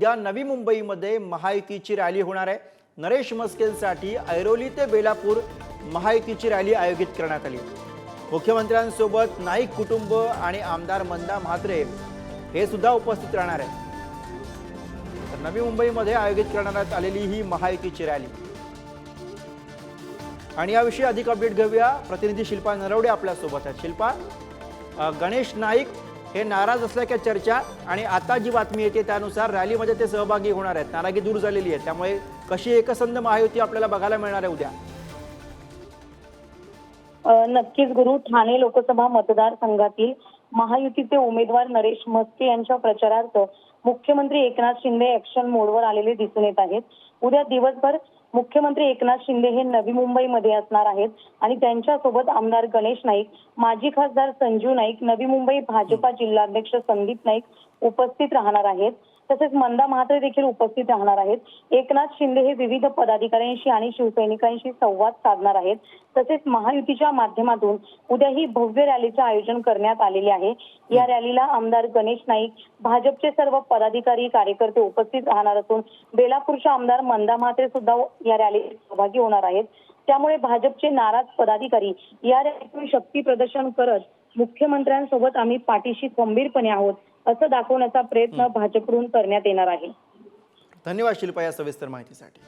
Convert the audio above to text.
उद्या नवी मुंबईमध्ये महायुतीची रॅली होणार आहे। नरेश मस्केंसाठी ऐरोली ते बेलापूर महायुतीची रॅली आयोजित करण्यात आली। मुख्यमंत्र्यांसोबत नाईक कुटुंब आणि आमदार मंदा म्हात्रे हे सुद्धा उपस्थित राहणार आहेत। तर नवी मुंबईमध्ये आयोजित करण्यात आलेली ही महायुतीची रॅली आणि याविषयी अधिक अपडेट घेऊया। प्रतिनिधी शिल्पा नरवडे आपल्या सोबत आहेत। शिल्पा, गणेश नाईक हे नाराज असल्याच्या चर्चा आणि आता जी बातमी येते त्यानुसार रॅलीमध्ये ते सहभागी होणार आहेत। नाराजी दूर झालेली आहे, त्यामुळे कशी एकसंध महायुती आपल्याला बघायला मिळणार आहे उद्या? नक्कीच गुरु, ठाणे लोकसभा मतदारसंघातील महायुतीचे उमेदवार नरेश म्हस्के यांच्या प्रचारार्थ मुख्यमंत्री एकनाथ शिंदे ऍक्शन मोडवर आलेले दिसून येत आहेत। उद्या दिवसभर मुख्यमंत्री एकनाथ शिंदे हे नवी मुंबईमध्ये असणार आहेत आणि त्यांच्यासोबत आमदार गणेश नाईक, माजी खासदार संजीव नाईक, नवी मुंबई भाजपा जिल्हाध्यक्ष संदीप नाईक उपस्थित राहणार आहेत। तसेच मंदा म्हात्रे देखील उपस्थित राहणार आहेत। एकनाथ शिंदे हे विविध पदाधिकाऱ्यांशी आणि शिवसैनिकांशी संवाद साधणार आहेत। तसेच महायुतीच्या माध्यमातून उद्या ही भव्य रॅलीचे आयोजन करण्यात आलेले आहे। या रॅलीला आमदार गणेश नाईक, भाजपचे सर्व पदाधिकारी कार्यकर्ते उपस्थित राहणार असून बेलापूरचे आमदार मंदा म्हात्रे सुद्धा या रॅलीत सहभागी होणार आहेत। त्यामुळे भाजपचे नाराज पदाधिकारी या रॅलीतून शक्ती प्रदर्शन करत मुख्यमंत्र्यांसोबत आम्ही पाठीशी खंबीरपणे आहोत असं दाखवण्याचा प्रयत्न भाजपकडून करण्यात येणार आहे। धन्यवाद शिल्पा या सविस्तर माहितीसाठी।